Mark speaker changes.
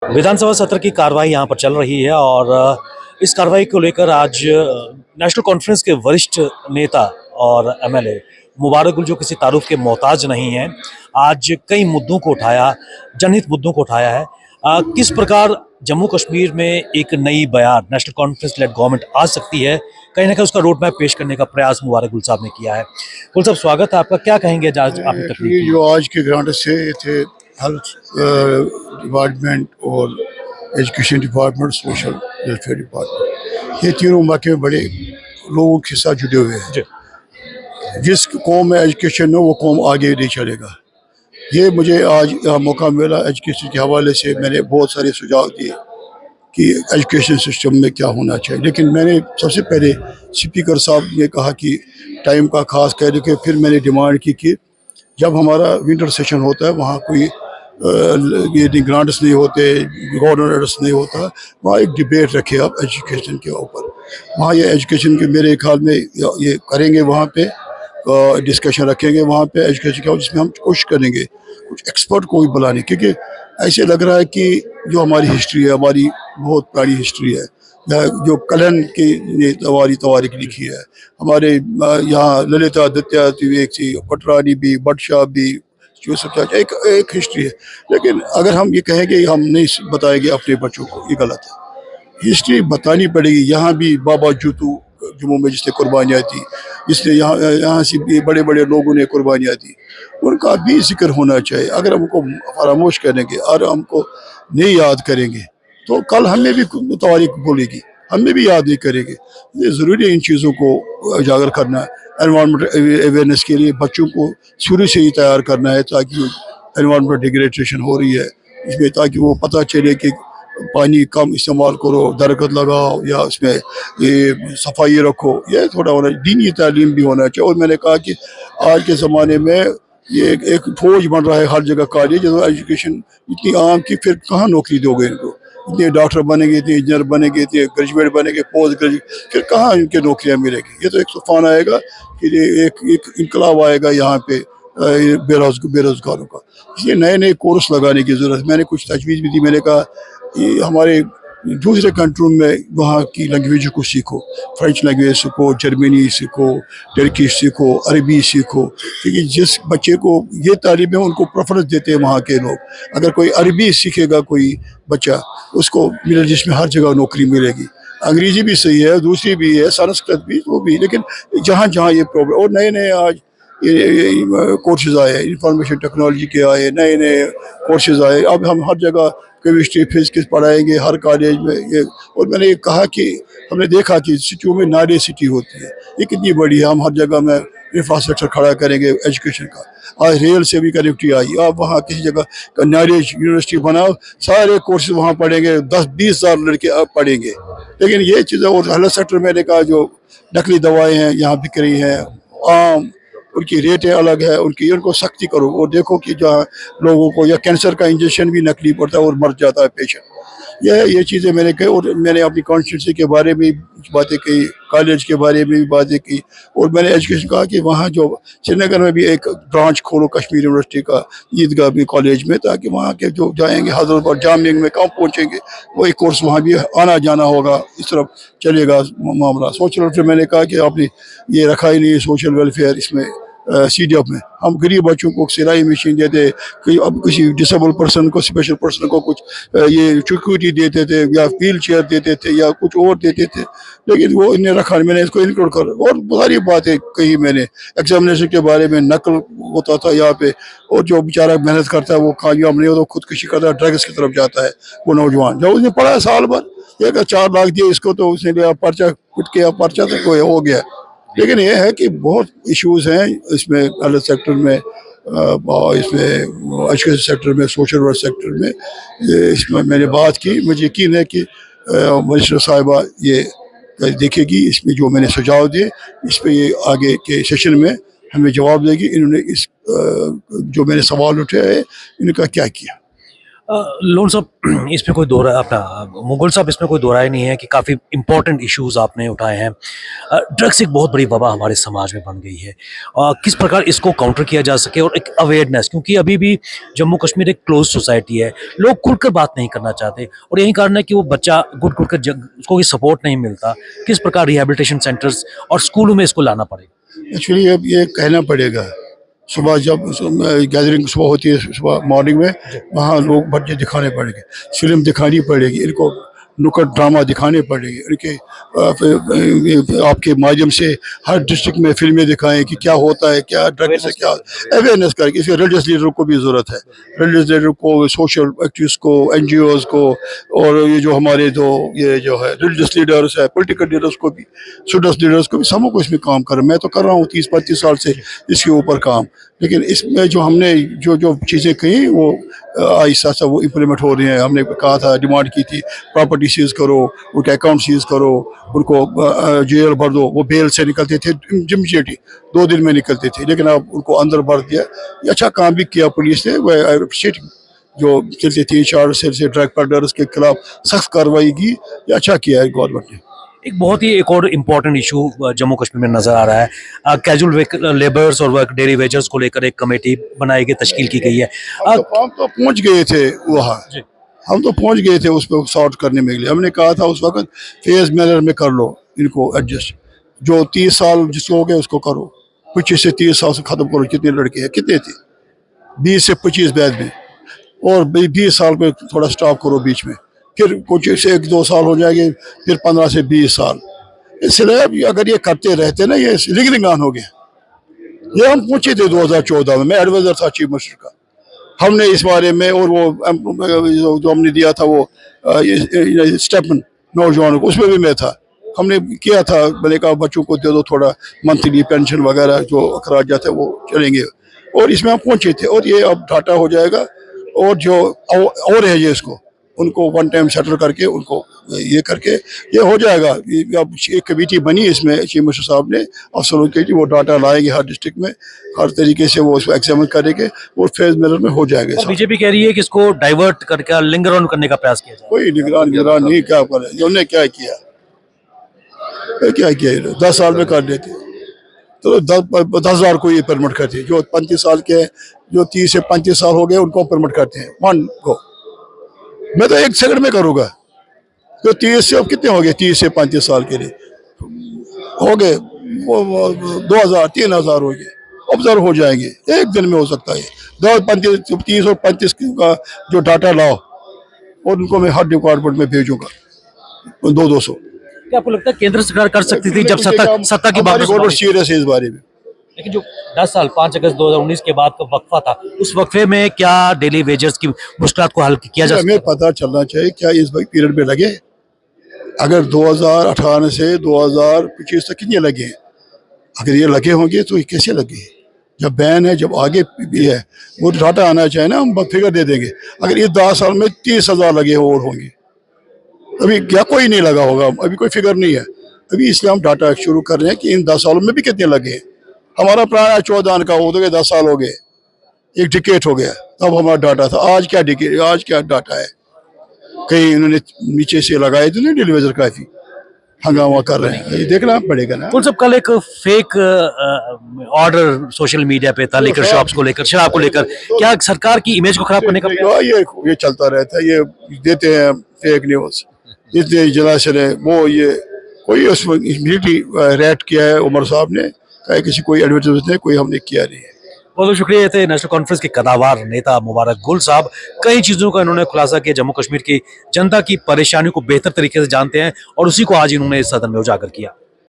Speaker 1: विधानसभा सत्र की कार्रवाई यहाँ पर चल रही है और इस कार्रवाई को लेकर आज नेशनल कॉन्फ्रेंस के वरिष्ठ नेता और एमएलए मुबारक गुल, जो किसी तारुफ के मोहताज नहीं हैं, आज कई मुद्दों को उठाया, जनहित मुद्दों को उठाया है। किस प्रकार जम्मू कश्मीर में एक नई बयान नेशनल कॉन्फ्रेंस लेड गवर्नमेंट आ सकती है, कहीं ना कहीं उसका रोड मैप पेश करने का प्रयास मुबारक गुल साहब ने किया है। गुल साहब, स्वागत है आपका। क्या कहेंगे आज आपकी तकरीर?
Speaker 2: जो आज के ग्रांट से थे हेल्थ डिपार्टमेंट और education department, social welfare department, ये तीनों मौके में बड़े लोगों के साथ जुड़े हुए हैं। जिस कौम में एजुकेशन हो वो कौम आगे नहीं चलेगा। ये मुझे आज मौका मिला एजुकेशन के हवाले से। मैंने बहुत सारे सुझाव दिए कि एजुकेशन सिस्टम में क्या होना चाहिए, लेकिन मैंने सबसे पहले स्पीकर साहब ने कहा कि टाइम का खास कह के फिर मैंने डिमांड की कि जब हमारा विंटर सेशन होता है वहाँ कोई ये ग्रांट्स नहीं होते, गवर्नर्स नहीं होता, वहाँ एक डिबेट रखे आप एजुकेशन के ऊपर। वहाँ ये एजुकेशन के मेरे ख्याल में ये करेंगे, वहाँ पे डिस्कशन रखेंगे वहाँ पे एजुकेशन का, जिसमें हम कोशिश करेंगे कुछ एक्सपर्ट को भी बुलाने, क्योंकि ऐसे लग रहा है कि जो हमारी हिस्ट्री है, हमारी बहुत पुरानी हिस्ट्री है, जो कलन की ने तवारीख लिखी है, हमारे यहाँ ललिता दत्ता एक थी, पटरानी भी, बटशाह भी, एक हिस्ट्री है। लेकिन अगर हम ये कहेंगे हम नहीं बताएंगे अपने बच्चों को, ये गलत है। हिस्ट्री बतानी पड़ेगी। यहाँ भी बाबा जूतू जम्मू में जिसने कुर्बानियाँ दी, जिसने यहाँ से भी बड़े बड़े लोगों ने कुर्बानियाँ दी, उनका भी जिक्र होना चाहिए। अगर हमको फरामोश करेंगे और हमको नहीं याद करेंगे तो कल हमें भी तवारीख बोलेगी, हमें भी याद नहीं करेंगे। ये ज़रूरी है इन चीज़ों को उजागर करना। एनवायरनमेंट अवेयरनेस के लिए बच्चों को शुरू से ही तैयार करना है, ताकि एनवायरनमेंट डिग्रेडेशन हो रही है इसमें, ताकि वो पता चले कि पानी कम इस्तेमाल करो, दरख्त लगाओ, या उसमें ये सफाई रखो। ये थोड़ा होना, दीनी तालीम भी होना चाहिए। और मैंने कहा कि आज के ज़माने में ये एक फौज बन रहा है हर जगह कॉलेज, एजुकेशन इतनी आम की, फिर कहाँ नौकरी दोगे इनको? इतने डॉक्टर बनेंगे, इतने इंजीनियर बनेंगे, इतने ग्रेजुएट बनेंगे, पोस्ट ग्रेजुएट, फिर कहाँ इनके नौकरियाँ मिलेगी? ये तो एक तूफान आएगा कि एक इनकलाब आएगा यहाँ पे बेरोजगारों का। इसलिए नए नए कोर्स लगाने की ज़रूरत है। मैंने कुछ तजवीज़ भी दी। मैंने कहा ये हमारे दूसरे कंट्रों में वहाँ की लैंग्वेज को सीखो, फ्रेंच लैंग्वेज सीखो, जर्मनी सीखो, टर्किश सीखो, अरबी सीखो, क्योंकि जिस बच्चे को ये तालीम है उनको प्रेफरेंस देते हैं वहाँ के लोग। अगर कोई अरबी सीखेगा कोई बच्चा, उसको मिले जिसमें हर जगह नौकरी मिलेगी। अंग्रेज़ी भी सही है, दूसरी भी है, संस्कृत भी, वो भी, लेकिन जहाँ जहाँ ये प्रॉब्लम। और नए नए आज ये कोर्सेज आए, इंफॉर्मेशन टेक्नोलॉजी के आए, नए नए कोर्सेज आए। अब हम हर जगह केमिस्ट्री फिजिक्स पढ़ाएंगे हर कॉलेज में। ये और मैंने ये कहा कि हमने देखा कि सिटियों में नारे सिटी होती है, ये कितनी बड़ी है। हम हर जगह में इंफ्रास्ट्रक्चर खड़ा करेंगे एजुकेशन का। आज रेल से भी कनेक्टिविटी आई। आप वहाँ किसी जगह नारेज यूनिवर्सिटी बनाओ, सारे कोर्सेज वहाँ पढ़ेंगे, 10-20 हज़ार लड़के अब पढ़ेंगे। लेकिन ये चीज़ें, और हेल्थ सेक्टर में मैंने कहा जो नकली दवाएँ हैं यहाँ बिक रही हैं, आम उनकी रेटें अलग है, उनको सख्ती करो। और देखो कि जहाँ लोगों को या कैंसर का इंजेक्शन भी नकली पड़ता है और मर जाता है पेशेंट। ये चीज़ें मैंने कही। और मैंने अपनी कॉन्स्टिट्यूंसी के बारे में बातें की, कॉलेज के बारे में भी बातें की। और मैंने एजुकेशन कहा कि वहाँ जो श्रीनगर में भी एक ब्रांच खोलो कश्मीर यूनिवर्सिटी का, ईदगाह भी कॉलेज में, ताकि वहाँ के जो जाएंगे हजरत और जामिया में कहाँ पहुँचेंगे, वो एक कोर्स वहाँ भी आना जाना होगा, इस तरफ चलेगा मामला। सोशल वेलफेयर मैंने कहा कि आपने ये रखा ही नहीं सोशल वेलफेयर इसमें CDF में। हम गरीब बच्चों को सिलाई मशीन देते, अब किसी डिसेबल पर्सन को, स्पेशल पर्सन को कुछ ये सिक्योरिटी देते थे, या व्हील चेयर देते थे, या कुछ और देते थे, लेकिन वो इन्हें रखा। मैंने इसको इंक्लूड कर, और सारी बातें कही मैंने। एग्जामिनेशन के बारे में नकल होता था यहाँ पे, और जो बेचारा मेहनत करता है वो कामयाब नहीं होता, खुदकुशी करता है, ड्रग्स की तरफ जाता है वो नौजवान। जब उसने पढ़ा साल भर, ये 4 लाख दिए इसको, तो उसने लिया पर्चा, कुट किया पर्चा, तो कोई हो गया। लेकिन ये है कि बहुत इश्यूज हैं इसमें, हेल्थ सेक्टर में, इसमें एजुकेशन सेक्टर में, सोशल वर्क सेक्टर में। इसमें मैंने बात की। मुझे यकीन है कि मिनिस्टर साहिबा ये देखेगी, इसमें जो मैंने सुझाव दिए इस पर ये आगे के सेशन में हमें जवाब देगी। इन्होंने इस जो मैंने सवाल उठाए इनका क्या किया।
Speaker 1: लोन साहब, इसमें कोई दो राय अपना मुगल साहब, इसमें कोई दो राय नहीं है कि काफ़ी इंपॉर्टेंट इश्यूज आपने उठाए हैं। ड्रग्स एक बहुत बड़ी वबा हमारे समाज में बन गई है। किस प्रकार इसको काउंटर किया जा सके, और एक अवेयरनेस, क्योंकि अभी भी जम्मू कश्मीर एक क्लोज सोसाइटी है, लोग खुलकर बात नहीं करना चाहते, और यही कारण है कि वो बच्चा घुट घुट कर उसको कोई सपोर्ट नहीं मिलता। किस प्रकार रिहेबिलिटेशन सेंटर्स और स्कूलों में इसको लाना पड़ेगा?
Speaker 2: एक्चुअली अब ये कहना पड़ेगा, सुबह जब गैदरिंग सुबह होती है, सुबह मॉर्निंग में वहाँ लोग बच्चे दिखाने पड़ेंगे, फिल्म दिखानी पड़ेगी इनको, नुक्कड़ ड्रामा दिखाने पड़ेंगे इनके, आपके माध्यम से हर डिस्ट्रिक्ट में फिल्में दिखाएं कि क्या होता है, क्या ड्रग्स है, क्या अवेयरनेस करके। इसके रिलीजियस लीडर को भी ज़रूरत है, रिलीजियस लीडर को, सोशल एक्टिविस्ट को, NGOs को, और ये जो हमारे ये जो है रिलीजियस लीडर्स है, पॉलिटिकल लीडर्स को भी, स्टूडेंट्स लीडर्स को भी, सबको को इसमें काम कर। मैं तो कर रहा हूँ 30-35 साल से इसके ऊपर काम, लेकिन इसमें जो हमने जो चीज़ें कही वो आहिस्ता आहिस्ता वो इम्प्लीमेंट हो रही हैं। हमने कहा था, डिमांड की थी, प्रॉपर्टी सीज करो, उनके अकाउंट सीज करो, उनको जेल भर दो। वो बेल से निकलते थे इमीडिएटली, 2 दिन में निकलते थे, लेकिन अब उनको अंदर भर दिया। ये अच्छा काम भी किया पुलिस ने, वो आई अप्रिशिएट। जो चलते 3-4 सेल से ड्रग पेडलर्स के खिलाफ सख्त कार्रवाई की, ये अच्छा किया है गवर्नमेंट ने।
Speaker 1: एक बहुत ही एक और इम्पोर्टेंट इशू जम्मू कश्मीर में नजर आ रहा है, कैजुअल लेबर्स और वर्क डेली वेजर्स को लेकर एक कमेटी बनाई गई, तश्कील की गई है।
Speaker 2: हम तो पहुंच गए थे वहाँ, हम तो पहुंच गए थे उस पर सॉर्ट करने में। हमने कहा था उस वक्त, फेज मैनर में कर लो इनको एडजस्ट, जो 30 साल जिसको हो गए उसको करो, 25 से 30 साल से ख़त्म करो। कितने लड़के हैं, कितने थे, 20 से 25 बैद में, और 20 साल पे थोड़ा स्टॉप करो बीच में, फिर कुछ से 1-2 साल हो जाएंगे, फिर 15 से 20 साल। इसलिए अगर ये करते रहते ना, ये लिंगरिंग ऑन हो गया। ये हम पूछे थे 2014 में, मैं एडवाइजर था चीफ मिनिस्टर का, हमने इस बारे में, और वो जो हमने दिया था वो स्टेपन नौजवानों को, उसमें भी मैं था। हमने किया था, मैंने कहा बच्चों को दे दो थोड़ा मंथली पेंशन वगैरह, जो अखराजात है वो चलेंगे, और इसमें हम पहुंचे थे। और ये अब डाटा हो जाएगा, और जो और है ये इसको, उनको वन टाइम सेटल करके, उनको ये करके ये हो जाएगा। अब एक कमेटी बनी, इसमें चीफ मिनिस्टर साहब ने अफसरों के लिए वो डाटा लाएंगे हर डिस्ट्रिक्ट में, हर तरीके से वो उसको एग्जामिन करेंगे, और फेज मेनर में हो जाएगा।
Speaker 1: बीजेपी कह रही है कि इसको डाइवर्ट करके लिंगर ऑन करने का प्रयास किया जाए।
Speaker 2: कोई निगरान नहीं, क्या करे, उन्होंने क्या किया, 10 साल में कर देते, तो 10,000 को ये परमिट करते हैं। जो 35 साल के, जो 30 से 35 साल हो गए, उनको परमिट करते हैं, वन को। मैं तो 1 सेकंड में करूँगा। तो 30 से, अब कितने हो गए, 30 से 35 साल के लिए हो गए, 2,000-3,000 हो गए, ऑब्जर्व हो जाएंगे, 1 दिन में हो सकता है। 30 और 35 का जो डाटा लाओ, और उनको मैं हर डिपार्टमेंट में भेजूंगा 200-200।
Speaker 1: क्या आपको लगता है केंद्र सरकार कर सकती थी जब सत्ता की बात?
Speaker 2: गवर्नमेंट सीरियस है इस बारे में।
Speaker 1: लेकिन जो 10 साल 5 अगस्त 2019 के बाद का वक्फा था, उस वक्फे में क्या डेली वेजर्स की मुश्किलात को हल किया जा सकता?
Speaker 2: हमें पता चलना चाहिए क्या इस पीरियड में लगे। अगर 2018 से 2025 तक कितने लगे हैं, अगर ये लगे होंगे तो ये कैसे लगे? जब बैन है, जब आगे भी है, वो डाटा आना चाहिए ना, हम फिगर दे देंगे। अगर इस 10 साल में 30,000 लगे और होंगे, अभी क्या कोई नहीं लगा होगा, अभी कोई फिगर नहीं है अभी, इसलिए हम डाटा शुरू कर रहे हैं कि इन 10 सालों में भी कितने लगे हैं। हमारा पुराना 14 का हो गए, 10 साल हो गए, एक डिकेट हो गया, तब हमारा डाटा था। आज क्या डिकेट, आज क्या डाटा है? कहीं इन्होंने नीचे से लगाए तो नहीं, डेलीवेजर काफी हंगामा कर रहे हैं, ये देखना पड़ेगा ना।
Speaker 1: उन सब कल एक फेक ऑर्डर सोशल मीडिया पे था लेकर, शॉप्स को लेकर, शराब को लेकर, क्या सरकार की इमेज को खराब करने का?
Speaker 2: ये चलता रहता है, ये देते हैं फेक न्यूज, इतने जलाशय है वो, ये कोई उसमें इमीडिएटली रेड किया है उमर साहब ने, कहा किसी कोई एडवर्टाइजमेंट नहीं, कोई हमने किया नहीं है।
Speaker 1: बहुत बहुत शुक्रिया। ये थे नेशनल कॉन्फ्रेंस के कदावर नेता मुबारक गुल साहब। कई चीज़ों का इन्होंने खुलासा किया, जम्मू कश्मीर की जनता की परेशानियों को बेहतर तरीके से जानते हैं, और उसी को आज इन्होंने इस सदन में उजागर किया।